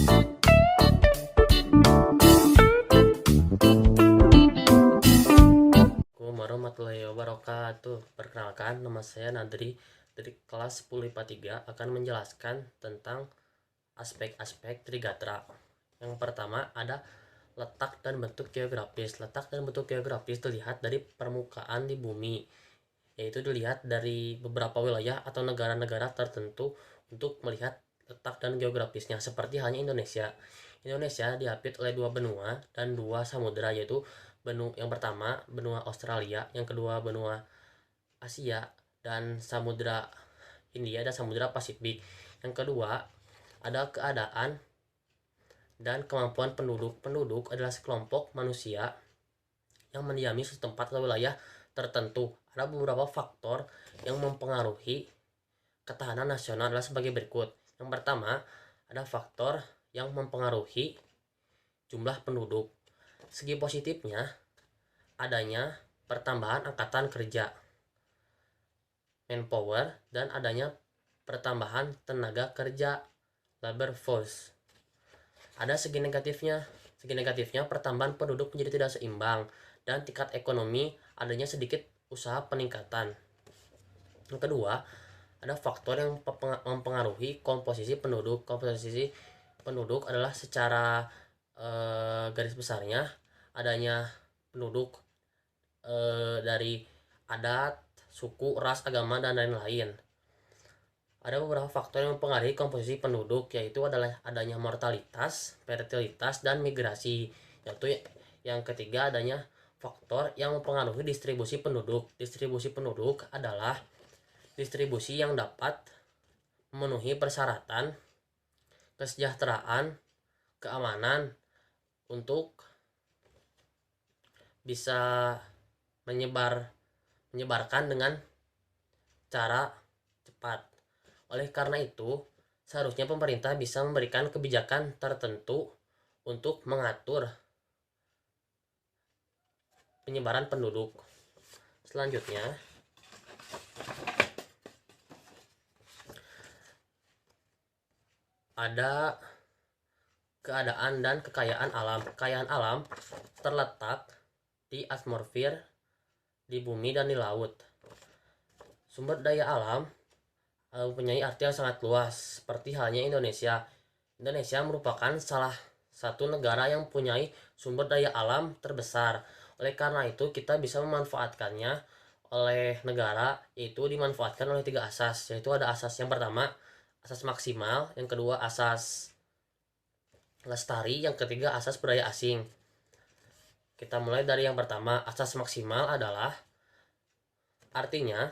Assalamualaikum warahmatullahi wabarakatuh. Perkenalkan, nama saya Nadri dari kelas 10 IPA 3 akan menjelaskan tentang aspek-aspek Trigatra. Yang pertama ada letak dan bentuk geografis. Letak dan bentuk geografis dilihat dari permukaan di bumi, yaitu dilihat dari beberapa wilayah atau negara-negara tertentu untuk melihat letak dan geografisnya, seperti halnya Indonesia. Indonesia diapit oleh dua benua dan dua samudera, yaitu yang pertama benua Australia, yang kedua benua Asia, dan samudera India dan samudera Pasifik. Yang kedua ada keadaan dan kemampuan penduduk. Penduduk adalah sekelompok manusia yang mendiami suatu tempat atau wilayah tertentu. Ada beberapa faktor yang mempengaruhi ketahanan nasional adalah sebagai berikut. Yang pertama, ada faktor yang mempengaruhi jumlah penduduk. Segi positifnya, adanya pertambahan angkatan kerja, manpower, dan adanya pertambahan tenaga kerja, labor force. Ada segi negatifnya. Segi negatifnya, pertambahan penduduk menjadi tidak seimbang, dan tingkat ekonomi adanya sedikit usaha peningkatan. Yang kedua, ada faktor yang mempengaruhi komposisi penduduk. Komposisi penduduk adalah secara garis besarnya adanya penduduk dari adat, suku, ras, agama, dan lain-lain. Ada beberapa faktor yang mempengaruhi komposisi penduduk, yaitu adalah adanya mortalitas, fertilitas, dan migrasi. Yaitu yang ketiga, adanya faktor yang mempengaruhi distribusi penduduk. Distribusi penduduk adalah distribusi yang dapat memenuhi persyaratan kesejahteraan, keamanan untuk bisa menyebarkan dengan cara cepat. Oleh karena itu, seharusnya pemerintah bisa memberikan kebijakan tertentu untuk mengatur penyebaran penduduk. Selanjutnya, ada keadaan dan kekayaan alam. Kekayaan alam terletak di atmosfer, di bumi, dan di laut. Sumber daya alam mempunyai arti yang sangat luas, seperti halnya Indonesia. Indonesia merupakan salah satu negara yang mempunyai sumber daya alam terbesar. Oleh karena itu, kita bisa memanfaatkannya oleh negara, yaitu dimanfaatkan oleh 3 asas, yaitu ada asas yang pertama, asas maksimal, yang kedua asas lestari, yang ketiga asas budaya asing. Kita mulai dari yang pertama. Asas maksimal adalah artinya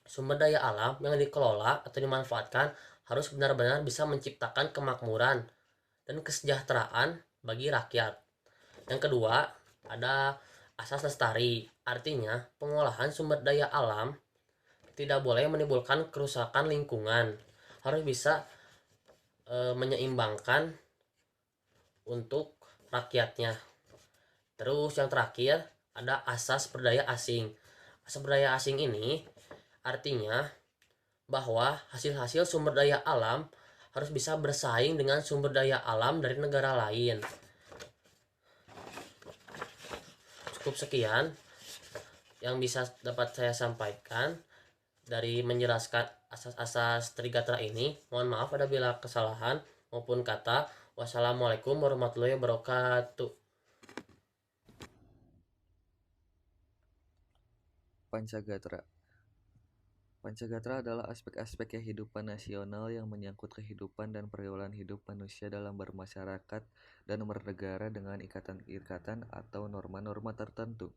sumber daya alam yang dikelola atau dimanfaatkan harus benar-benar bisa menciptakan kemakmuran dan kesejahteraan bagi rakyat. Yang kedua, ada asas lestari. Artinya, pengolahan sumber daya alam tidak boleh menimbulkan kerusakan lingkungan. Harus bisa menyeimbangkan untuk rakyatnya. Terus yang terakhir, ada asas berdaya asing. Asas berdaya asing ini artinya bahwa hasil-hasil sumber daya alam harus bisa bersaing dengan sumber daya alam dari negara lain. Cukup sekian yang bisa dapat saya sampaikan dari menjelaskan asas-asas Trigatra ini. Mohon maaf apabila kesalahan maupun kata. Wassalamualaikum warahmatullahi wabarakatuh. Pancagatra. Pancagatra adalah aspek-aspek kehidupan nasional yang menyangkut kehidupan dan pergaulan hidup manusia dalam bermasyarakat dan bernegara dengan ikatan-ikatan atau norma-norma tertentu,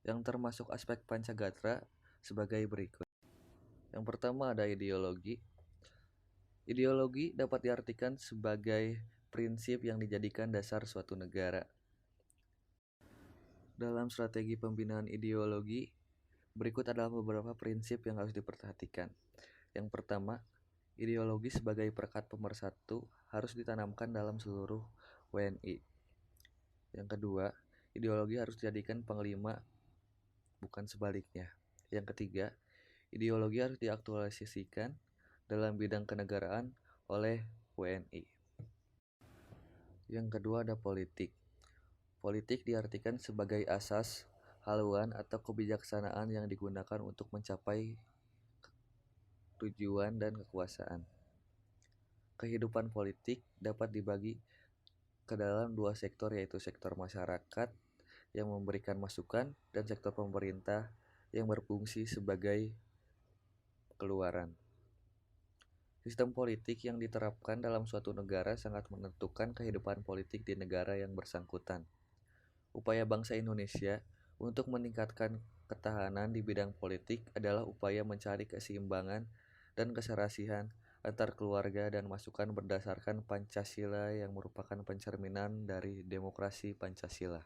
yang termasuk aspek Pancagatra sebagai berikut. Yang pertama ada ideologi. Ideologi dapat diartikan sebagai prinsip yang dijadikan dasar suatu negara. Dalam strategi pembinaan ideologi, berikut adalah beberapa prinsip yang harus diperhatikan. Yang pertama, ideologi sebagai perekat pemersatu harus ditanamkan dalam seluruh WNI. Yang kedua, ideologi harus dijadikan panglima, bukan sebaliknya. Yang ketiga, ideologi harus diaktualisasikan dalam bidang kenegaraan oleh WNI. Yang kedua ada politik. Politik diartikan sebagai asas, haluan, atau kebijaksanaan yang digunakan untuk mencapai tujuan dan kekuasaan. Kehidupan politik dapat dibagi ke dalam dua sektor, yaitu sektor masyarakat yang memberikan masukan dan sektor pemerintah yang berfungsi sebagai keluaran. Sistem politik yang diterapkan dalam suatu negara sangat menentukan kehidupan politik di negara yang bersangkutan. Upaya bangsa Indonesia untuk meningkatkan ketahanan di bidang politik adalah upaya mencari keseimbangan dan keserasihan antar keluarga dan masukan berdasarkan Pancasila yang merupakan pencerminan dari demokrasi Pancasila.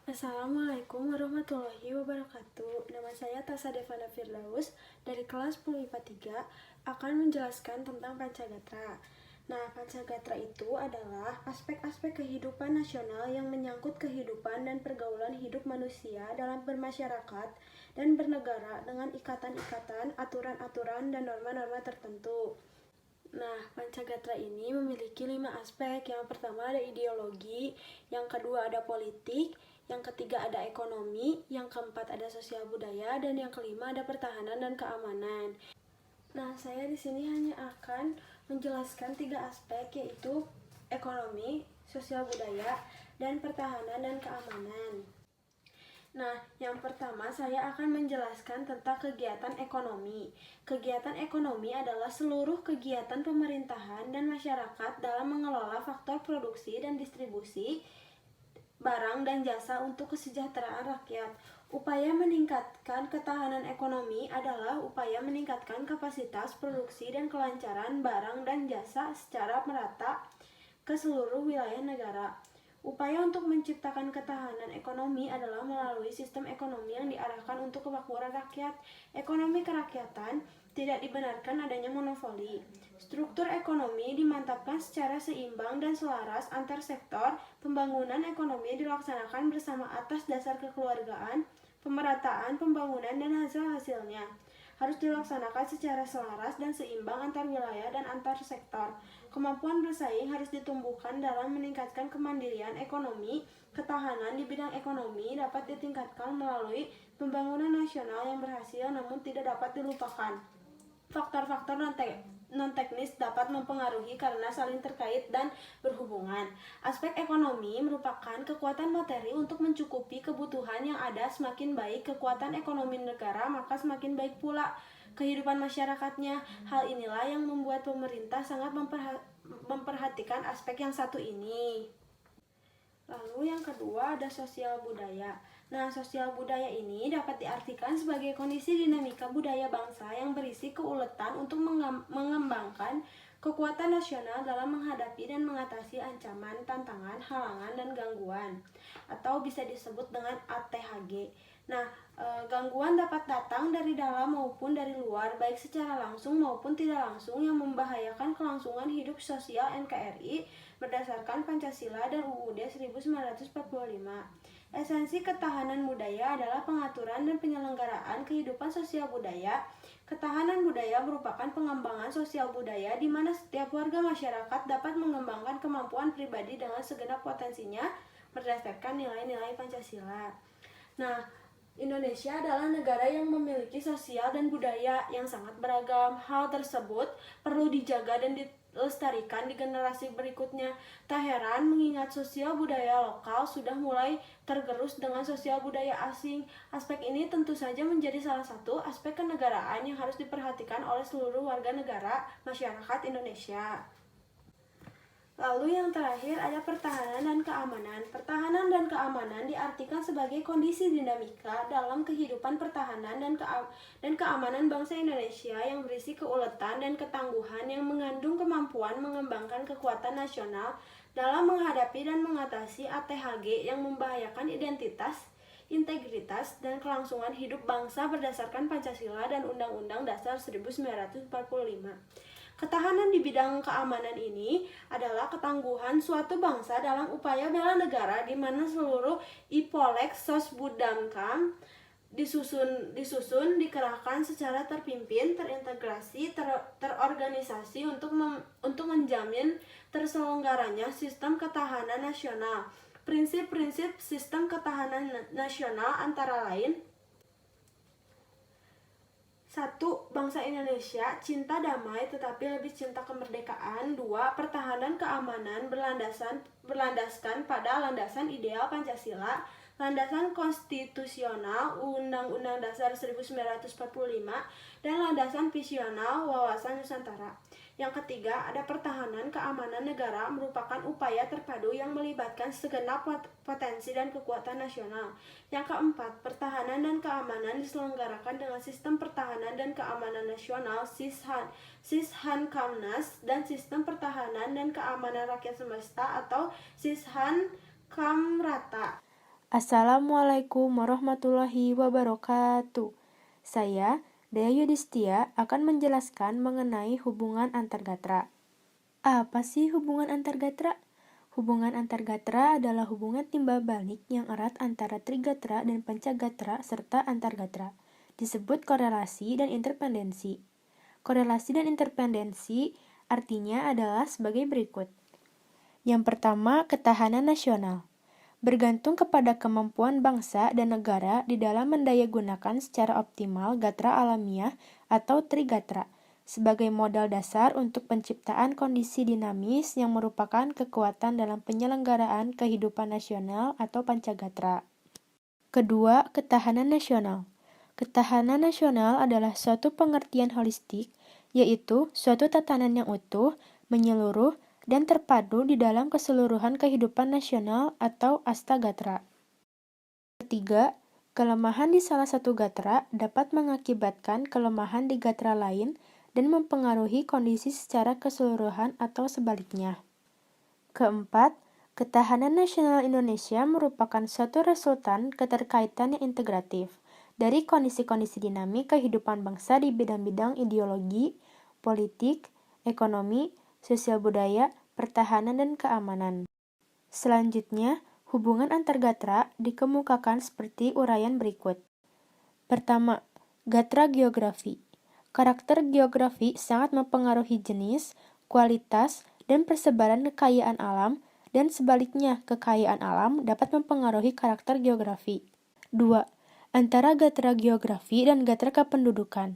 Assalamualaikum warahmatullahi wabarakatuh. Nama saya Tasa Devana Firdaus dari kelas 10 IPA 3 akan menjelaskan tentang Pancagatra. Nah, Pancagatra itu adalah aspek-aspek kehidupan nasional yang menyangkut kehidupan dan pergaulan hidup manusia dalam bermasyarakat dan bernegara dengan ikatan-ikatan, aturan-aturan, dan norma-norma tertentu. Nah, Pancagatra ini memiliki 5 aspek. Yang pertama ada ideologi, yang kedua ada politik, yang ketiga ada ekonomi, yang keempat ada sosial budaya, dan yang kelima ada pertahanan dan keamanan. Nah, saya di sini hanya akan menjelaskan 3 aspek, yaitu ekonomi, sosial budaya, dan pertahanan dan keamanan. Nah, yang pertama saya akan menjelaskan tentang kegiatan ekonomi. Kegiatan ekonomi adalah seluruh kegiatan pemerintahan dan masyarakat dalam mengelola faktor produksi dan distribusi barang dan jasa untuk kesejahteraan rakyat. Upaya meningkatkan ketahanan ekonomi adalah upaya meningkatkan kapasitas produksi dan kelancaran barang dan jasa secara merata ke seluruh wilayah negara. Upaya untuk menciptakan ketahanan ekonomi adalah melalui sistem ekonomi yang diarahkan untuk kemakmuran rakyat. Ekonomi kerakyatan tidak dibenarkan adanya monopoli. Struktur ekonomi dimantapkan secara seimbang dan selaras antar sektor. Pembangunan ekonomi dilaksanakan bersama atas dasar kekeluargaan, pemerataan pembangunan dan hasil-hasilnya harus dilaksanakan secara selaras dan seimbang antar wilayah dan antar sektor. Kemampuan bersaing harus ditumbuhkan dalam meningkatkan kemandirian ekonomi. Ketahanan di bidang ekonomi dapat ditingkatkan melalui pembangunan nasional yang berhasil namun tidak dapat dilupakan. Faktor-faktor non-teknis dapat mempengaruhi karena saling terkait dan berhubungan. Aspek ekonomi merupakan kekuatan materi untuk mencukupi kebutuhan yang ada. Semakin baik kekuatan ekonomi negara, maka semakin baik pula kehidupan masyarakatnya. Hal inilah yang membuat pemerintah sangat memperhatikan aspek yang satu ini. Lalu yang kedua ada sosial budaya. Nah, sosial budaya ini dapat diartikan sebagai kondisi dinamika budaya bangsa yang berisi keuletan untuk mengembangkan kekuatan nasional dalam menghadapi dan mengatasi ancaman, tantangan, halangan, dan gangguan, atau bisa disebut dengan ATHG. Nah, gangguan dapat datang dari dalam maupun dari luar, baik secara langsung maupun tidak langsung, yang membahayakan kelangsungan hidup sosial NKRI berdasarkan Pancasila dan UUD 1945. Esensi ketahanan budaya adalah pengaturan dan penyelenggaraan kehidupan sosial budaya. Ketahanan budaya merupakan pengembangan sosial budaya di mana setiap warga masyarakat dapat mengembangkan kemampuan pribadi dengan segenap potensinya berdasarkan nilai-nilai Pancasila. Nah, Indonesia adalah negara yang memiliki sosial dan budaya yang sangat beragam. Hal tersebut perlu dijaga dan dilestarikan di generasi berikutnya. Tak heran mengingat sosial budaya lokal sudah mulai tergerus dengan sosial budaya asing. Aspek ini tentu saja menjadi salah satu aspek kenegaraan yang harus diperhatikan oleh seluruh warga negara masyarakat Indonesia. Lalu yang terakhir ada pertahanan dan keamanan. Pertahanan dan keamanan diartikan sebagai kondisi dinamika dalam kehidupan pertahanan dan keamanan bangsa Indonesia yang berisi keuletan dan ketangguhan yang mengandung kemampuan mengembangkan kekuatan nasional dalam menghadapi dan mengatasi ATHG yang membahayakan identitas, integritas, dan kelangsungan hidup bangsa berdasarkan Pancasila dan Undang-Undang Dasar 1945. Ketahanan di bidang keamanan ini adalah ketangguhan suatu bangsa dalam upaya bela negara di mana seluruh IPOLEK Sosbudamkam disusun, dikerahkan secara terpimpin, terintegrasi, terorganisasi untuk menjamin terselenggaranya sistem ketahanan nasional. Prinsip-prinsip sistem ketahanan nasional antara lain: 1. Bangsa Indonesia cinta damai tetapi lebih cinta kemerdekaan. 2. Pertahanan keamanan berlandaskan pada landasan ideal Pancasila, landasan konstitusional Undang-Undang Dasar 1945, dan landasan visional wawasan Nusantara. Yang ketiga, ada pertahanan keamanan negara merupakan upaya terpadu yang melibatkan segenap potensi dan kekuatan nasional. Yang keempat, pertahanan dan keamanan diselenggarakan dengan sistem pertahanan dan keamanan nasional Sishankamnas dan sistem pertahanan dan keamanan rakyat semesta atau Sishankamrata. Assalamualaikum warahmatullahi wabarakatuh. Saya, Dea Yudhistia, akan menjelaskan mengenai hubungan antar gatra. Apa sih hubungan antar gatra? Hubungan antar gatra adalah hubungan timbal balik yang erat antara trigatra dan pancagatra serta antar gatra. Disebut korelasi dan interpendensi. Korelasi dan interpendensi artinya adalah sebagai berikut. Yang pertama, ketahanan nasional. Bergantung kepada kemampuan bangsa dan negara di dalam mendayagunakan secara optimal gatra alamiah atau trigatra sebagai modal dasar untuk penciptaan kondisi dinamis yang merupakan kekuatan dalam penyelenggaraan kehidupan nasional atau pancagatra. Kedua, ketahanan nasional. Ketahanan nasional adalah suatu pengertian holistik, yaitu suatu tatanan yang utuh, menyeluruh, dan terpadu di dalam keseluruhan kehidupan nasional atau astagatra. Ketiga, kelemahan di salah satu gatra dapat mengakibatkan kelemahan di gatra lain dan mempengaruhi kondisi secara keseluruhan atau sebaliknya. Keempat, ketahanan nasional Indonesia merupakan suatu resultan keterkaitan yang integratif dari kondisi-kondisi dinamik kehidupan bangsa di bidang-bidang ideologi, politik, ekonomi, sosial budaya, pertahanan, dan keamanan. Selanjutnya, hubungan antar gatra dikemukakan seperti uraian berikut. Pertama, gatra geografi. Karakter geografi sangat mempengaruhi jenis, kualitas, dan persebaran kekayaan alam, dan sebaliknya, kekayaan alam dapat mempengaruhi karakter geografi. 2. Antara gatra geografi dan gatra kependudukan.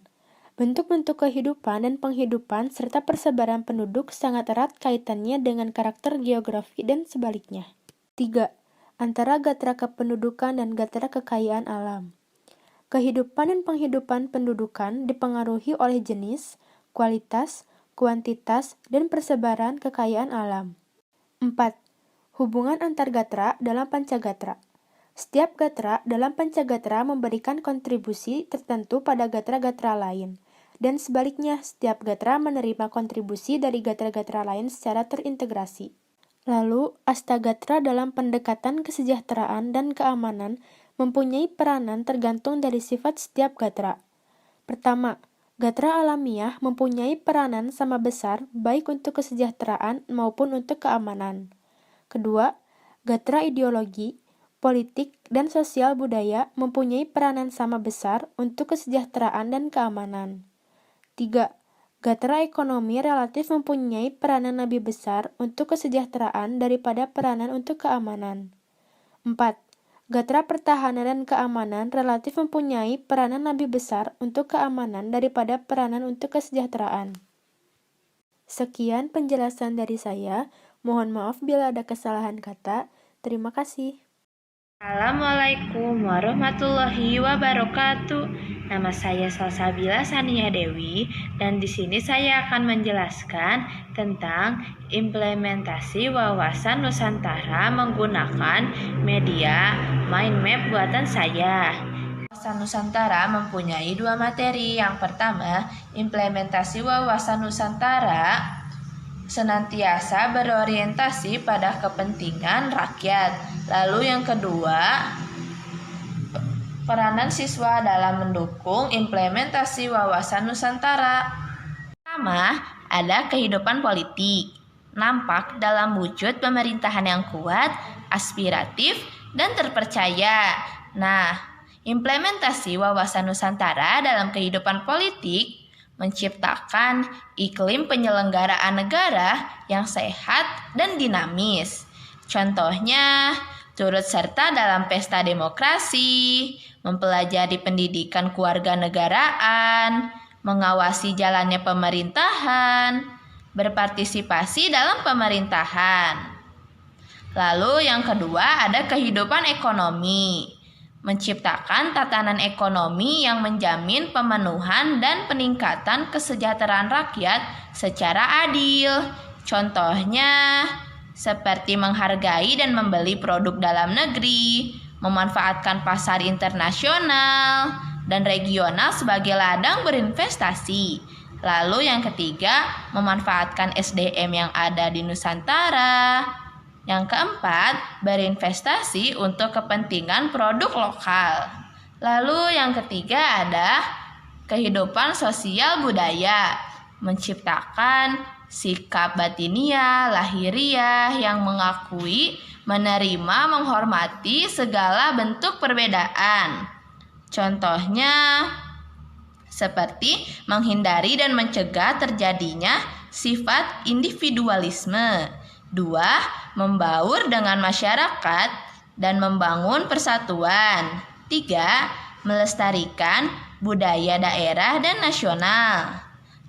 Bentuk-bentuk kehidupan dan penghidupan serta persebaran penduduk sangat erat kaitannya dengan karakter geografi dan sebaliknya. 3. Antara gatra kependudukan dan gatra kekayaan alam. Kehidupan dan penghidupan pendudukan dipengaruhi oleh jenis, kualitas, kuantitas, dan persebaran kekayaan alam. 4. Hubungan antar gatra dalam pancagatra. Setiap gatra dalam pancagatra memberikan kontribusi tertentu pada gatra-gatra lain, dan sebaliknya setiap gatra menerima kontribusi dari gatra-gatra lain secara terintegrasi. Lalu, astagatra dalam pendekatan kesejahteraan dan keamanan mempunyai peranan tergantung dari sifat setiap gatra. Pertama, gatra alamiah mempunyai peranan sama besar baik untuk kesejahteraan maupun untuk keamanan. Kedua, gatra ideologi, politik, dan sosial budaya mempunyai peranan sama besar untuk kesejahteraan dan keamanan. 3. Gatra ekonomi relatif mempunyai peranan lebih besar untuk kesejahteraan daripada peranan untuk keamanan. 4. Gatra pertahanan dan keamanan relatif mempunyai peranan lebih besar untuk keamanan daripada peranan untuk kesejahteraan. Sekian penjelasan dari saya. Mohon maaf bila ada kesalahan kata. Terima kasih. Assalamualaikum warahmatullahi wabarakatuh. Nama saya Salsabila Sania Dewi dan di sini saya akan menjelaskan tentang implementasi wawasan Nusantara menggunakan media mind map buatan saya. Wawasan Nusantara mempunyai dua materi. Yang pertama, implementasi wawasan Nusantara senantiasa berorientasi pada kepentingan rakyat. Lalu yang kedua, peranan siswa dalam mendukung implementasi wawasan Nusantara. Pertama, ada kehidupan politik. Nampak dalam wujud pemerintahan yang kuat, aspiratif, dan terpercaya. Nah, implementasi wawasan Nusantara dalam kehidupan politik menciptakan iklim penyelenggaraan negara yang sehat dan dinamis. Contohnya, turut serta dalam pesta demokrasi, mempelajari pendidikan kewarganegaraan, mengawasi jalannya pemerintahan, berpartisipasi dalam pemerintahan. Lalu yang kedua ada kehidupan ekonomi. Menciptakan tatanan ekonomi yang menjamin pemenuhan dan peningkatan kesejahteraan rakyat secara adil. Contohnya, seperti menghargai dan membeli produk dalam negeri, memanfaatkan pasar internasional dan regional sebagai ladang berinvestasi. Lalu yang ketiga, memanfaatkan SDM yang ada di Nusantara. Yang keempat, berinvestasi untuk kepentingan produk lokal. Lalu yang ketiga ada kehidupan sosial budaya, menciptakan sikap batiniah, lahiriah yang mengakui, menerima, menghormati segala bentuk perbedaan. Contohnya seperti menghindari dan mencegah terjadinya sifat individualisme. 2. Membaur dengan masyarakat dan membangun persatuan. 3. Melestarikan budaya daerah dan nasional.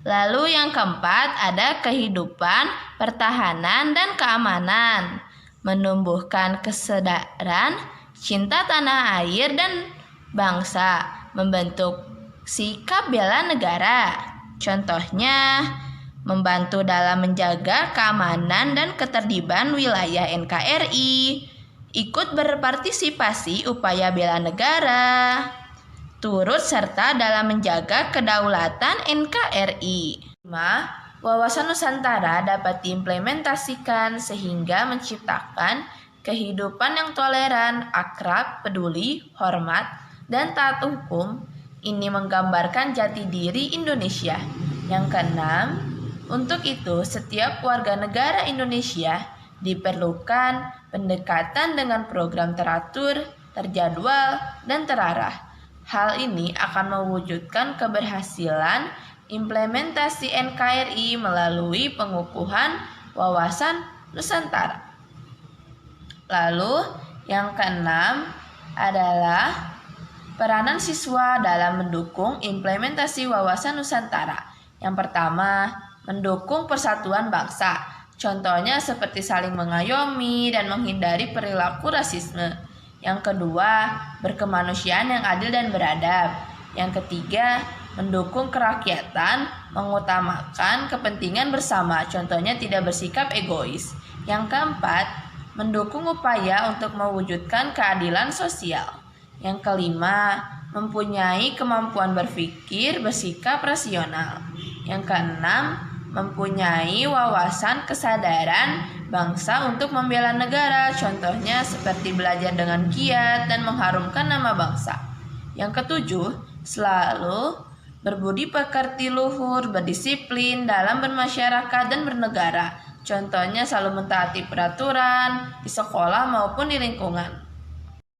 Lalu yang keempat ada kehidupan, pertahanan, dan keamanan. Menumbuhkan kesadaran, cinta tanah air dan bangsa, membentuk sikap bela negara. Contohnya, membantu dalam menjaga keamanan dan ketertiban wilayah NKRI, ikut berpartisipasi upaya bela negara, turut serta dalam menjaga kedaulatan NKRI. 5. Wawasan Nusantara dapat diimplementasikan sehingga menciptakan kehidupan yang toleran, akrab, peduli, hormat, dan taat hukum. Ini menggambarkan jati diri Indonesia. Yang keenam, untuk itu, setiap warga negara Indonesia diperlukan pendekatan dengan program teratur, terjadwal, dan terarah. Hal ini akan mewujudkan keberhasilan implementasi NKRI melalui pengukuhan wawasan Nusantara. Lalu, yang keenam adalah peranan siswa dalam mendukung implementasi wawasan Nusantara. Yang pertama, mendukung persatuan bangsa. Contohnya seperti saling mengayomi dan menghindari perilaku rasisme. Yang kedua, berkemanusiaan yang adil dan beradab. Yang ketiga, mendukung kerakyatan, mengutamakan kepentingan bersama. Contohnya tidak bersikap egois. Yang keempat, mendukung upaya untuk mewujudkan keadilan sosial. Yang kelima, mempunyai kemampuan berpikir, bersikap rasional. Yang keenam, mempunyai wawasan kesadaran bangsa untuk membela negara, contohnya seperti belajar dengan giat dan mengharumkan nama bangsa. Yang ketujuh, selalu berbudi pekerti luhur, berdisiplin dalam bermasyarakat dan bernegara, contohnya selalu mentaati peraturan di sekolah maupun di lingkungan.